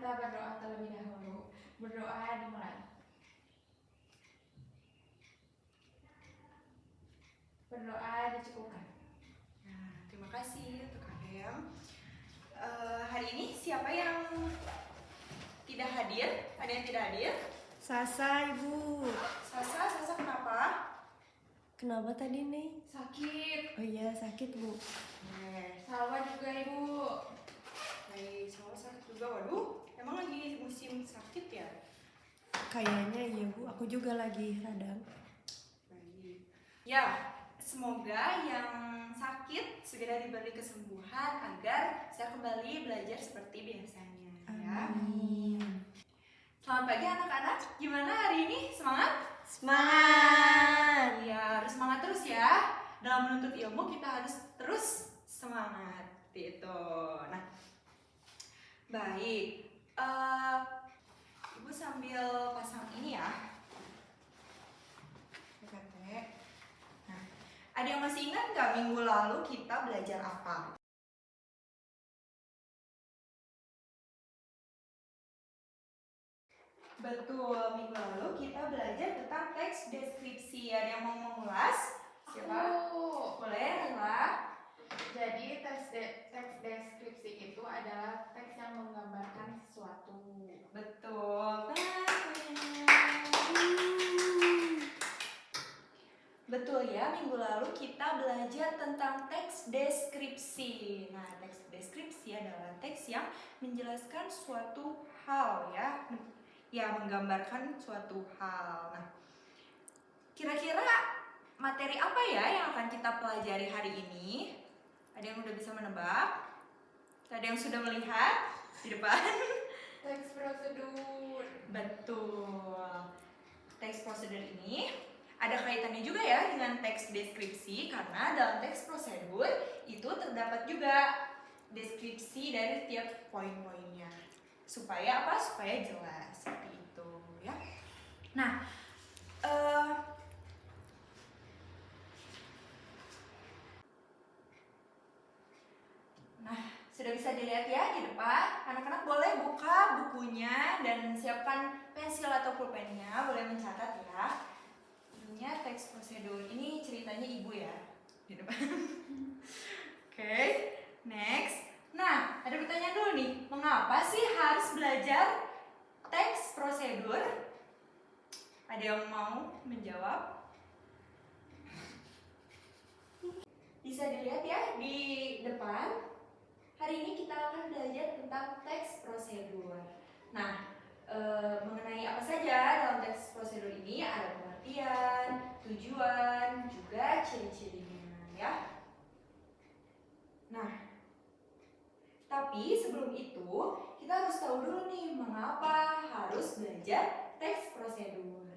kita berdoa terlebih dahulu. Berdoa dimulai. Berdoa dicukupkan. Nah, terima kasih untuk Adem. Hari ini siapa yang tidak hadir? Ada yang tidak hadir? Sasa, Ibu. Sasa kenapa? Kenapa tadi nih? Sakit. Oh iya, sakit, Bu. Salwa juga, Ibu. Baik, Salwa sakit juga. Waduh, emang lagi musim sakit ya? Kayaknya iya, Bu. Aku juga lagi radang. Baik. Ya, semoga yang sakit segera diberi kesembuhan agar bisa kembali belajar seperti biasanya. Ya. Amin. Selamat pagi anak-anak. Gimana hari ini? Semangat? Semangat! Iya, harus semangat terus ya. Dalam menuntut ilmu kita harus terus semangat. Itu. Nah, baik. Ibu sambil pasang ini ya. Nah, ada yang masih ingat nggak minggu lalu kita belajar apa? Betul, minggu lalu kita belajar tentang teks deskripsi. Ada yang mau mengulas? Siapa? Aku. Boleh, Ella. Jadi teks deskripsi itu adalah teks yang menggambarkan sesuatu. Betul. Betul ya, minggu lalu kita belajar tentang teks deskripsi. Nah, teks deskripsi adalah teks yang menjelaskan suatu hal ya. Ya, menggambarkan suatu hal. Nah, kira-kira materi apa ya yang akan kita pelajari hari ini? Ada yang udah bisa menebak? Ada yang sudah melihat di depan? Teks prosedur. Betul. Teks prosedur ini ada kaitannya juga ya dengan teks deskripsi karena dalam teks prosedur itu terdapat juga deskripsi dari tiap poin-poinnya. Supaya apa? Supaya jelas seperti itu ya. Nah, sudah bisa dilihat ya di depan. Anak-anak boleh buka bukunya dan siapkan pensil atau pulpennya, boleh mencatat ya. Judulnya teks prosedur. Ini ceritanya ibu ya di depan. Oke, next. Nah, ada pertanyaan dulu nih. Mengapa sih harus belajar teks prosedur? Ada yang mau menjawab? Bisa dilihat ya di depan. Hari ini kita akan belajar tentang teks prosedur. Nah, mengenai apa saja dalam teks prosedur ini ada pengertian, tujuan, juga ciri-cirinya ya. Nah, tapi sebelum itu kita harus tahu dulu nih mengapa harus belajar teks prosedur.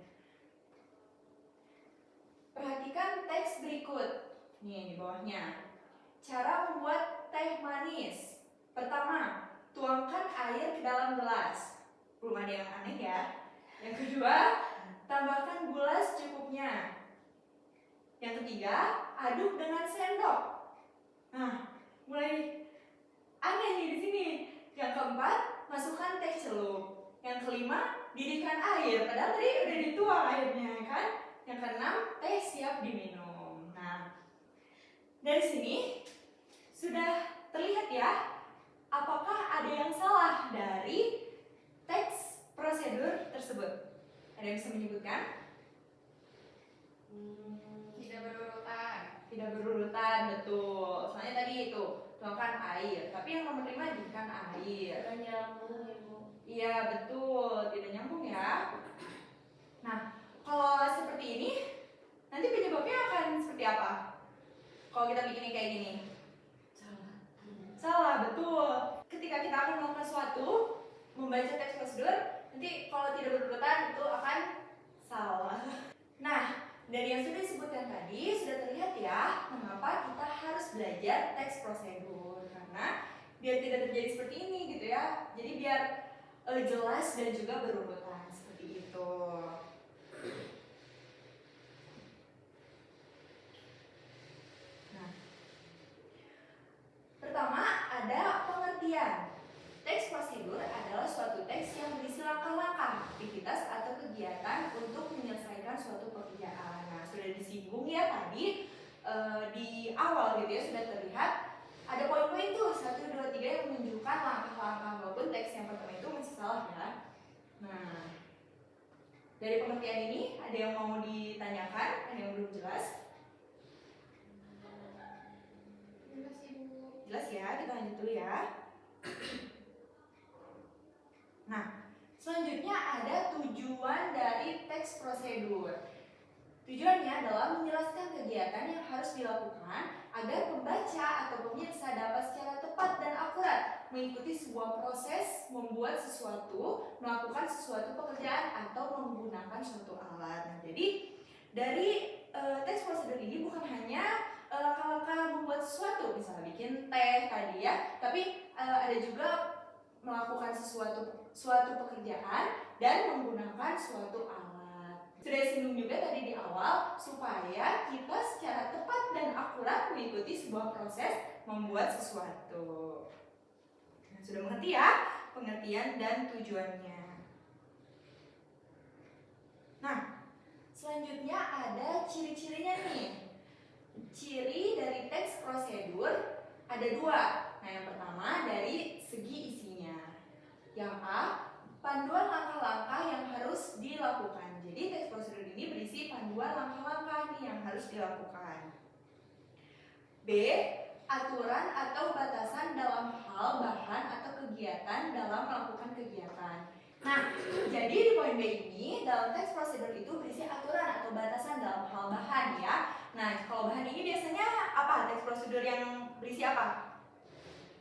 Perhatikan teks berikut. Nih di bawahnya. Cara membuat teh manis. Pertama, tuangkan air ke dalam gelas. Belum ada yang aneh ya. Yang kedua, tambahkan gula secukupnya. Yang ketiga, aduk dengan sendok. Nah, mulai aneh nih di sini. Yang keempat, masukkan teh celup. Yang kelima, didihkan air. Padahal tadi udah dituang airnya kan. Yang keenam, teh siap diminum. Nah, dari sini sudah terlihat ya, apakah ada yang salah dari teks prosedur tersebut? Ada yang bisa menyebutkan? Tidak berurutan. Tidak berurutan, betul. Soalnya tadi itu, tuangkan air. Tapi yang nomor 5 didihkan air. Tidak nyambung, Ibu. Iya, betul. Tidak nyambung ya. Nah, kalau seperti ini, nanti penyebabnya akan seperti apa? Kalau kita bikinnya kayak gini. Salah, betul. Ketika kita akan melakukan sesuatu, membaca teks prosedur, nanti kalau tidak berurutan itu akan salah. Nah, dari yang sudah disebutkan tadi, sudah terlihat ya mengapa kita harus belajar teks prosedur. Karena biar tidak terjadi seperti ini gitu ya. Jadi biar jelas dan juga berurutan seperti itu. Pertama, ada pengertian. Teks prosedur adalah suatu disinggung ya tadi di awal gitu ya, sudah terlihat ada poin-poin tuh 1, 2, 3 yang menunjukkan langkah-langkah walaupun teks yang pertama itu masih salah ya. Nah, dari pengertian ini ada yang mau ditanyakan, ada yang belum jelas? Jelas Ibu. Jelas ya, kita lanjut dulu ya. Nah, selanjutnya ada tujuan dari teks prosedur. Tujuannya adalah menjelaskan kegiatan yang harus dilakukan agar pembaca atau pemirsa dapat secara tepat dan akurat mengikuti sebuah proses, membuat sesuatu, melakukan sesuatu pekerjaan atau menggunakan suatu alat. Nah, jadi dari teks prosedur ini bukan hanya langkah-langkah membuat sesuatu, misalnya bikin teh tadi ya, tapi ada juga melakukan suatu pekerjaan dan menggunakan suatu alat. Sudah disinggung juga tadi di awal supaya kita secara tepat dan akurat mengikuti sebuah proses membuat sesuatu. Nah, sudah mengerti ya pengertian dan tujuannya. Nah, selanjutnya ada ciri-cirinya nih. Ciri dari teks prosedur ada 2. Nah, yang pertama dari segi isinya. Yang A, panduan langkah-langkah yang harus dilakukan. Jadi teks prosedur ini berisi panduan langkah-langkah nih yang harus dilakukan. B, aturan atau batasan dalam hal bahan atau kegiatan dalam melakukan kegiatan. Nah, jadi di poin B ini dalam teks prosedur itu berisi aturan atau batasan dalam hal bahan ya. Nah, kalau bahan ini biasanya apa? Teks prosedur yang berisi apa?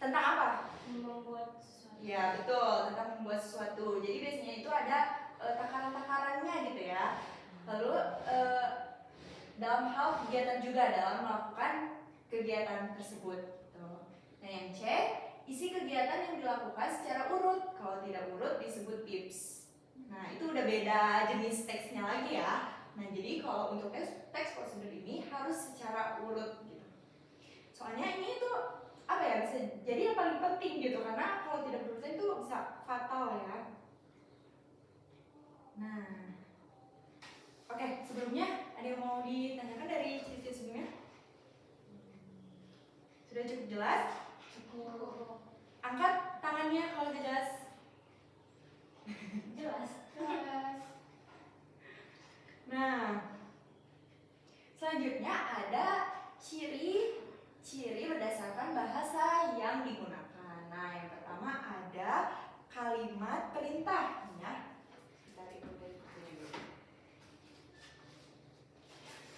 Tentang apa? Membuat sesuatu. Ya, betul, tentang membuat sesuatu. Jadi biasanya itu ada takaran-takarannya gitu ya. Lalu dalam hal kegiatan juga dalam melakukan kegiatan tersebut gitu. Nah, yang C, isi kegiatan yang dilakukan secara urut. Kalau tidak urut disebut tips. Nah, itu udah beda jenis teksnya lagi ya. Nah, jadi kalau untuk teks prosedur ini harus secara urut gitu. Soalnya ini tuh apa ya, bisa jadi yang paling penting gitu, karena kalau tidak berurutan itu bisa fatal ya. Nah, oke, sebelumnya ada yang mau ditanyakan dari ciri-ciri sebelumnya? Sudah cukup jelas? Cukup. Angkat tangannya kalau sudah jelas. Jelas. Jelas. Nah, selanjutnya ada ciri berdasarkan bahasa yang digunakan. Nah, yang pertama ada kalimat perintah ya.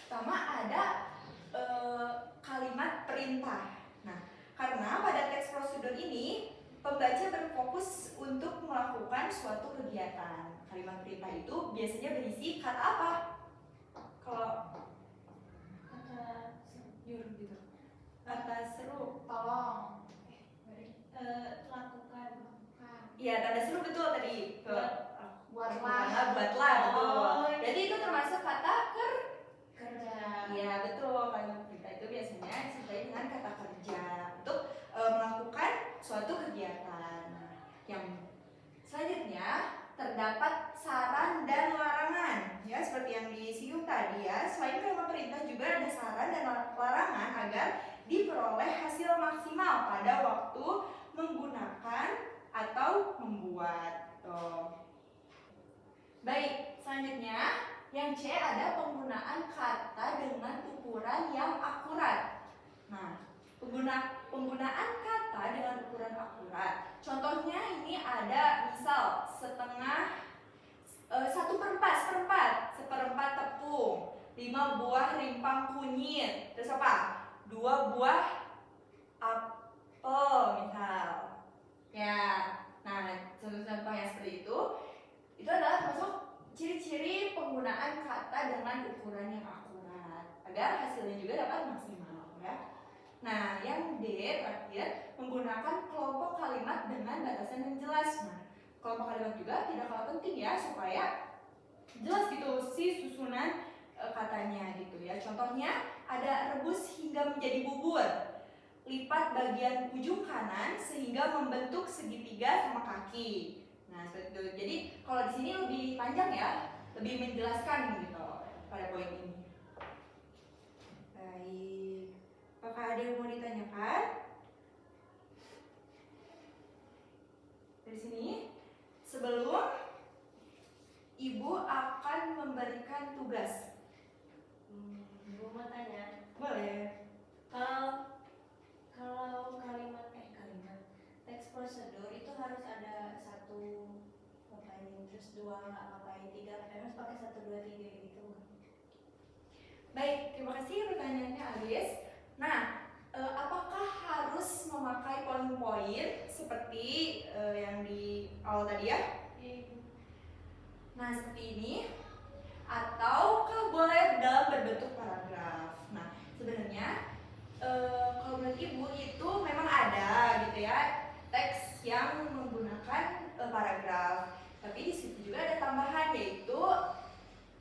Pertama ada kalimat perintah. Nah, karena pada teks prosedur ini pembaca berfokus untuk melakukan suatu kegiatan. Kalimat perintah itu biasanya berisi kata apa? Kalau Kata nyuruh gitu. Kata seru. tolong. Lakukan. Bukan. Iya, tanda seru betul tadi. Buatlah. Buatlah betul. Oh. Jadi itu termasuk kata Kerja. Iya betul, kalimat perintah itu biasanya disertai dengan kata kerja untuk melakukan suatu kegiatan. Yang selanjutnya terdapat saran dan larangan ya, seperti yang disinggung tadi ya. Selain kalimat perintah juga ada saran dan larangan agar diperoleh hasil maksimal pada waktu menggunakan atau membuat. Baik, selanjutnya yang C ada penggunaan kata dengan ukuran yang akurat. Nah, penggunaan kata dengan ukuran akurat. Contohnya ini ada misal setengah, 1/4, seperempat tepung, 5 buah rimpang kunyit, terus apa? 2 buah apel misal. Ya, nah contoh-contoh yang seperti itu adalah termasuk ciri-ciri penggunaan kata dengan ukuran yang akurat agar hasilnya juga dapat maksimal ya. Nah, yang D terakhir menggunakan kelompok kalimat dengan batasan yang jelas. Nah, kelompok kalimat juga tidak kalah penting ya supaya jelas gitu si susunan katanya gitu ya. Contohnya ada rebus hingga menjadi bubur, lipat bagian ujung kanan sehingga membentuk segitiga sama kaki. Nah, seperti itu. Jadi kalau di sini lebih panjang ya, lebih menjelaskan gitu pada poin ini. kasih pertanyaannya Aris. Nah, apakah harus memakai poin-poin seperti yang di awal tadi ya? Nah, seperti ini. Ataukah boleh dalam berbentuk paragraf? Nah, sebenarnya kalau menurut Ibu itu memang ada gitu ya teks yang menggunakan paragraf. Tapi di situ juga ada tambahan yaitu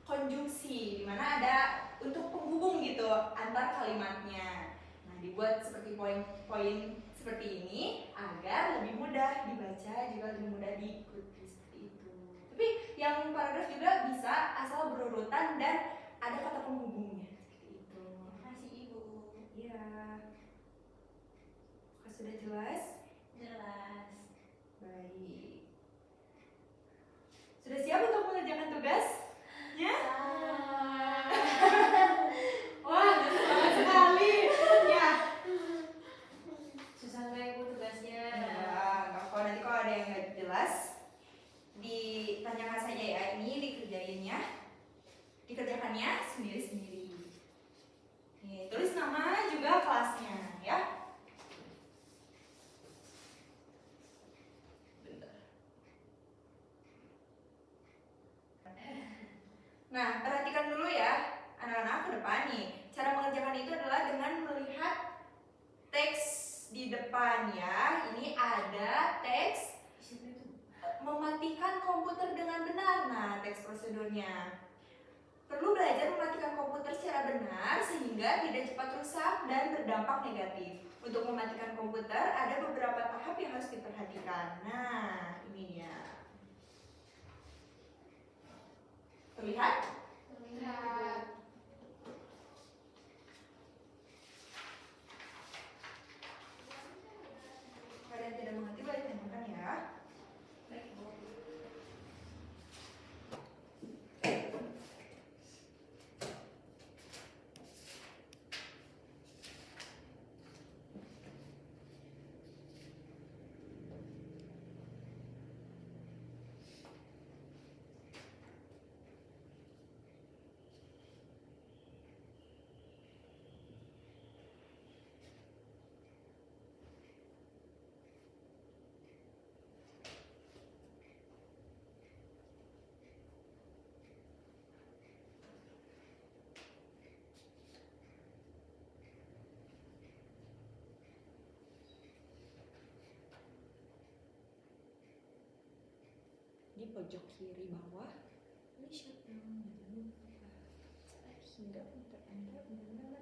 konjungsi, di mana ada untuk penghubung gitu antar kalimatnya. Nah, dibuat seperti poin-poin seperti ini agar lebih mudah dibaca, juga lebih mudah diikuti seperti itu. Tapi yang paragraf juga bisa asal berurutan dan ada kata penghubungnya seperti itu. Makasih Ibu. Iya. Apakah sudah jelas? Jelas. Baik. Sudah siap untuk mengerjakan tugasnya? Wah, semangat sekali. Ya. Susah nggak Ibu tugasnya? Kalau nanti kalau ada yang nggak jelas, ditanyakan saja ya. Ini dikerjakannya sendiri-sendiri. Nih, tulis nama juga kelasnya ya. Nah, perhatikan dulu ya anak-anak ke depan nih. Cara mengerjakan itu adalah dengan melihat teks di depan ya. Ini ada teks mematikan komputer dengan benar. Nah, teks prosedurnya. Perlu belajar mematikan komputer secara benar sehingga tidak cepat rusak dan berdampak negatif. Untuk mematikan komputer ada beberapa tahap yang harus diperhatikan. Nah, ini dia. Terlihat? Terlihat. Kalau yang tidak mengerti boleh tanyakan ya. Baik Bu. Di pojok kiri bawah ini siapa yang hingga komputer Anda benar-benar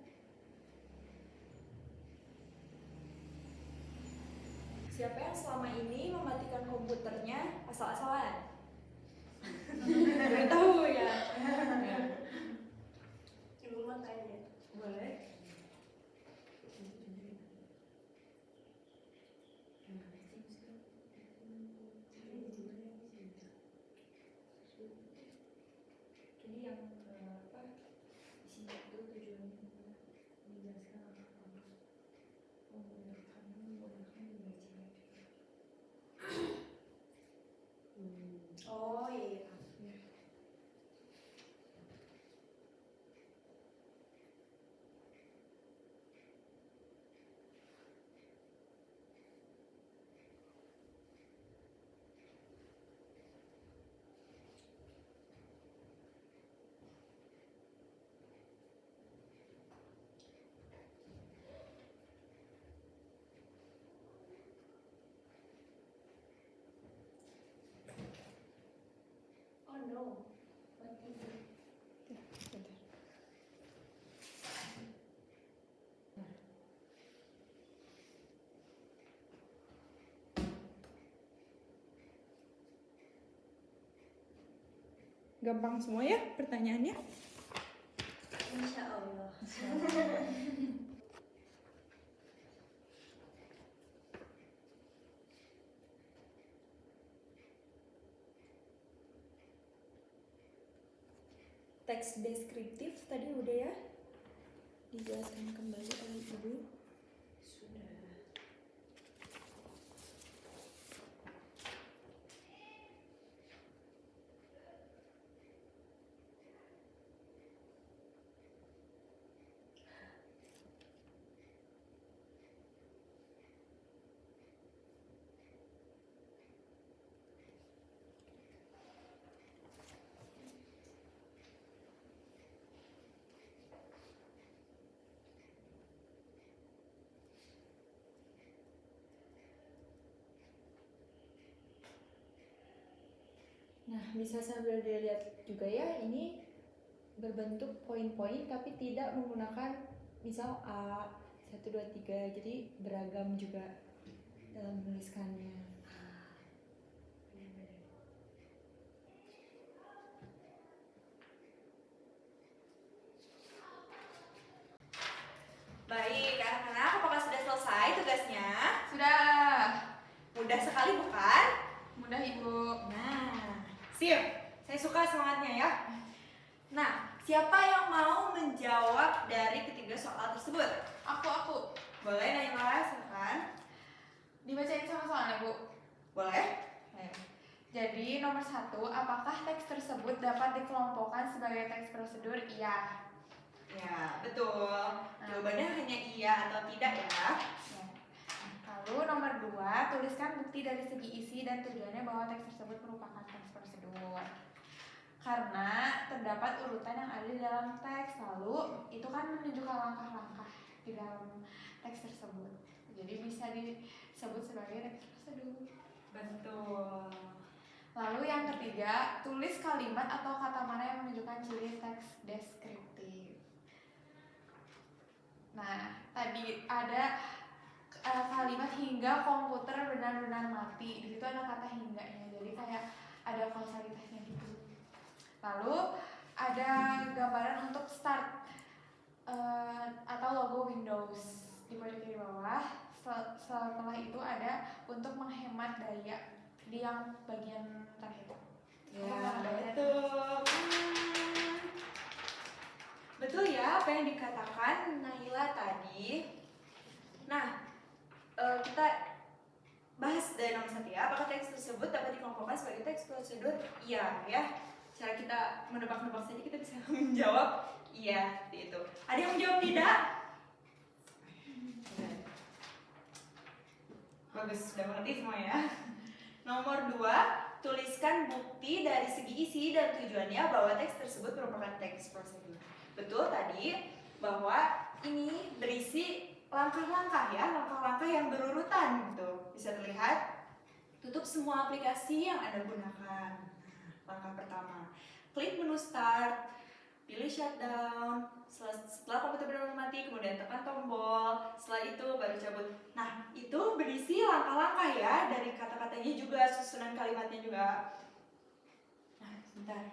Siapa yang selama ini mematikan komputernya asal-asalan? baru tahu ya. Ibu mau tanya. Boleh. Jadi yang apa di sini itu tujuannya menjelaskan apa memudahkan dibaca. Oh iya. Oh no. What is it? Gampang semua ya pertanyaannya. Insya Allah. Teks deskriptif tadi udah ya dijelaskan kembali oleh Ibu. Sudah. Nah, bisa sambil dilihat juga ya, ini berbentuk poin-poin tapi tidak menggunakan misal A, 1, 2, 3, jadi beragam juga dalam menuliskannya. Baik, anak-anak, apakah sudah selesai tugasnya? Sudah. Mudah sekali bukan? Mudah Ibu. Nah, sip. Saya suka semangatnya ya. Nah, siapa yang mau menjawab dari ketiga soal tersebut? Aku. Boleh, Naila, silakan. Dibacain sama soalnya Bu. Boleh? Jadi nomor 1, apakah teks tersebut dapat dikelompokkan sebagai teks prosedur? Iya. Ya, betul. Jawabannya hanya iya atau tidak ya. Lalu nomor 2, tuliskan bukti dari segi isi dan tujuannya bahwa teks tersebut merupakan teks prosedur. Karena terdapat urutan yang ada di dalam teks, lalu itu kan menunjukkan langkah-langkah di dalam teks tersebut. Jadi bisa disebut sebagai teks prosedur. Betul. Lalu yang ketiga, tulis kalimat atau kata mana yang menunjukkan ciri teks deskriptif. Nah, tadi ada kalimat hingga komputer benar-benar mati. Di situ ada kata hingganya. Jadi kayak ada kausalitasnya gitu. Lalu ada gambaran untuk start atau logo Windows di pojok kiri bawah. Setelah itu ada untuk menghemat daya di yang bagian terakhir. Ya, betul. Betul ya apa yang dikatakan Naila tadi. Nah, kita bahas dari nomor 1 ya. Apakah teks tersebut dapat dikelompokkan sebagai teks prosedur? Iya ya. Cara kita menebak-nebak saja kita bisa menjawab iya seperti itu. Ada yang menjawab tidak? Bagus, sudah mengerti semua ya. Nomor 2, tuliskan bukti dari segi isi dan tujuannya bahwa teks tersebut merupakan teks prosedur. Betul tadi bahwa ini berisi langkah-langkah ya, langkah-langkah yang berurutan gitu. Bisa terlihat, tutup semua aplikasi yang Anda gunakan. Langkah pertama, klik menu start, pilih shutdown, setelah komputer benar-benar mati, kemudian tekan tombol, setelah itu baru cabut. Nah, itu berisi langkah-langkah ya, dari kata-katanya juga, susunan kalimatnya juga. Nah, sebentar.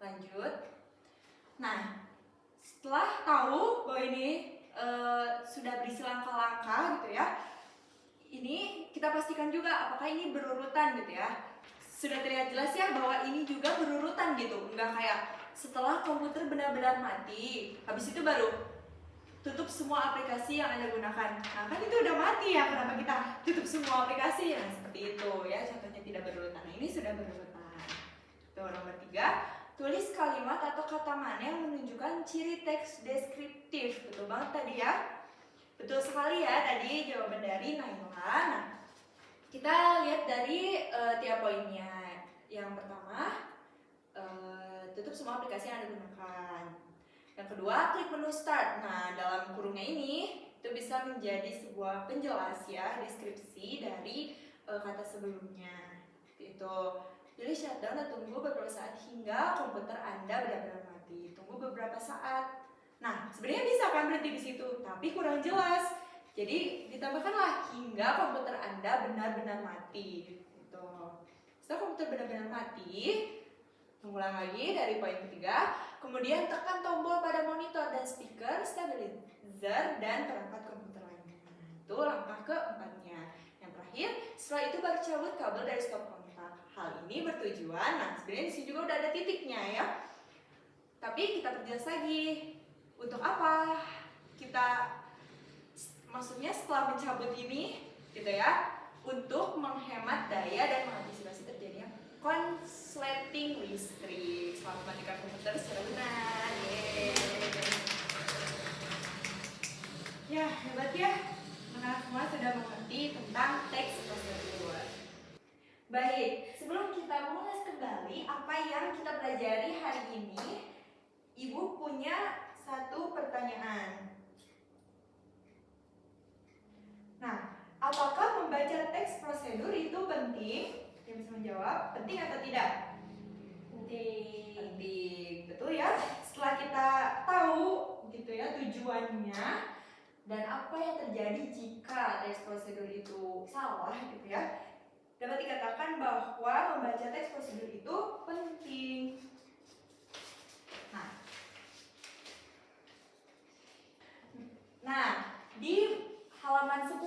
Lanjut. Nah, setelah tahu bahwa ini sudah berisi langkah-langkah gitu ya, ini kita pastikan juga apakah ini berurutan gitu ya. Sudah terlihat jelas ya bahwa ini juga berurutan gitu, enggak kayak setelah komputer benar-benar mati, habis itu baru tutup semua aplikasi yang Anda gunakan. Nah, kan itu udah mati ya, kenapa kita tutup semua aplikasi? Nah, seperti itu ya, contohnya tidak berurutan. Nah, ini sudah berurutan. Tuh, nomor 3, tulis kalimat atau kata mana yang menunjukkan ciri teks deskriptif. Betul banget tadi ya. Betul sekali ya tadi jawaban dari Naila. Nah, kita lihat dari tiap poinnya. Yang pertama, tutup semua aplikasi yang Anda gunakan. Yang kedua, klik menu start. Nah, dalam kurungnya ini itu bisa menjadi sebuah penjelas ya, deskripsi dari kata sebelumnya. Itu. Pilih shutdown dan tunggu beberapa saat hingga komputer Anda benar-benar mati. Tunggu beberapa saat. Nah, sebenarnya bisa kan berhenti di situ, tapi kurang jelas. Jadi ditambahkanlah hingga komputer Anda benar-benar mati. Gitu. Setelah komputer benar-benar mati, mengulang lagi dari poin ketiga, kemudian tekan tombol pada monitor dan speaker, stabilizer, dan perangkat komputer lainnya. Itu langkah keempatnya. Yang terakhir, setelah itu baru cabut kabel dari stop kontak. Hal ini bertujuan, nah sebenarnya di sini juga udah ada titiknya ya. Tapi kita perjelas lagi, untuk apa kita, maksudnya setelah mencabut ini, gitu ya, untuk menghemat daya dan mengantisipasi terjadinya konsleting listrik. Selamat mematikan komputer secara benar. Ya, hebat ya. Anak semua sudah mengerti tentang teks prosedur. Baik, sebelum kita mengulas kembali apa yang kita pelajari hari ini, Ibu punya satu pertanyaan. penting? Yang bisa menjawab, penting atau tidak? Penting. Penting, betul ya. Setelah kita tahu gitu ya tujuannya dan apa yang terjadi jika teks prosedur itu salah gitu ya, dapat dikatakan bahwa membaca teks prosedur itu penting. Nah, di halaman 10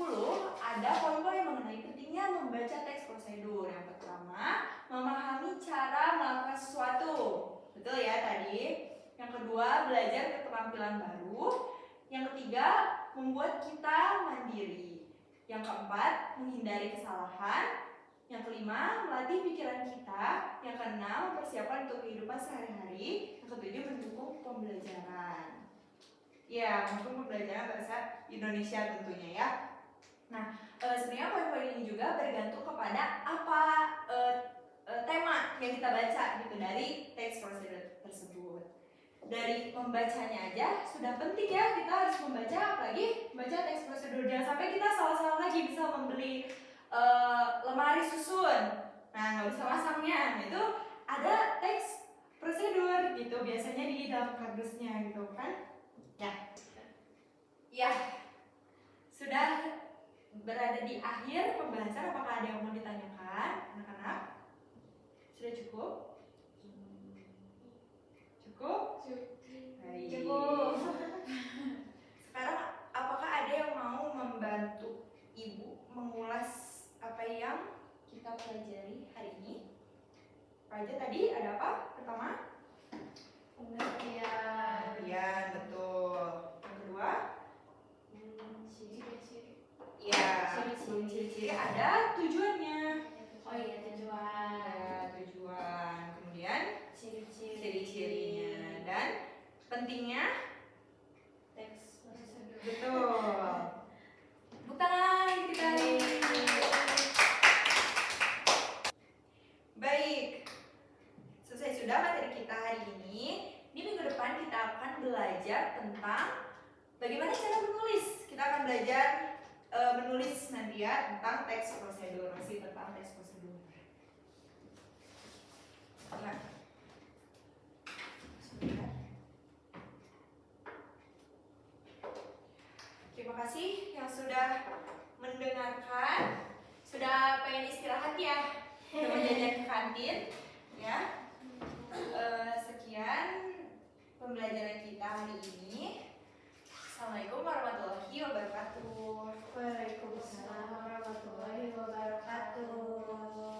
ada poin-poin mengenai pentingnya membaca teks prosedur. Yang pertama, memahami cara melakukan sesuatu. Betul ya tadi? Yang kedua, belajar keterampilan baru. Yang ketiga, membuat kita mandiri. Yang keempat, menghindari kesalahan. Yang kelima, melatih pikiran kita. Yang keenam, mempersiapkan untuk kehidupan sehari-hari. Yang ketujuh, mendukung pembelajaran. Ya, mendukung pembelajaran bahasa Indonesia tentunya ya. Nah, sebenarnya poin-poin ini juga bergantung kepada apa tema yang kita baca gitu dari teks prosedur tersebut. Dari membacanya aja sudah penting ya, kita harus membaca, apalagi membaca teks prosedur. Jangan sampai kita salah-salah lagi bisa membeli lemari susun. Nah, nggak bisa masangnya. Itu ada teks prosedur gitu biasanya di dalam kardusnya gitu kan. Ya, sudah berada di akhir pembahasan. Apakah ada yang mau ditanyakan, anak-anak? Sudah cukup? Cukup? Baik. Cukup. Sekarang, apakah ada yang mau membantu Ibu mengulas apa yang kita pelajari hari ini? Raja tadi ada apa? Pertama? Pengertian. Pengertian, betul. Yang kedua? Ciri-ciri. Ya, sebelum ciri-ciri ada tujuannya. Oh iya, tujuan. Ada tujuan. Kemudian Ciri-ciri. ciri-cirinya dan pentingnya. Teks prosedur. Betul. Tepuk tangan kita hari ini. Baik. Selesai sudah materi kita hari ini. Di minggu depan kita akan belajar tentang bagaimana cara menulis. Kita akan belajar menulis nanti ya tentang teks prosedur, masih tentang teks prosedur. Nah. Terima kasih yang sudah mendengarkan. Sudah pengen istirahat ya? Sudah mau jajan ke kantin ya? Sekian pembelajaran kita hari ini. Assalamualaikum warahmatullahi wabarakatuh. Waalaikumsalam warahmatullahi wabarakatuh.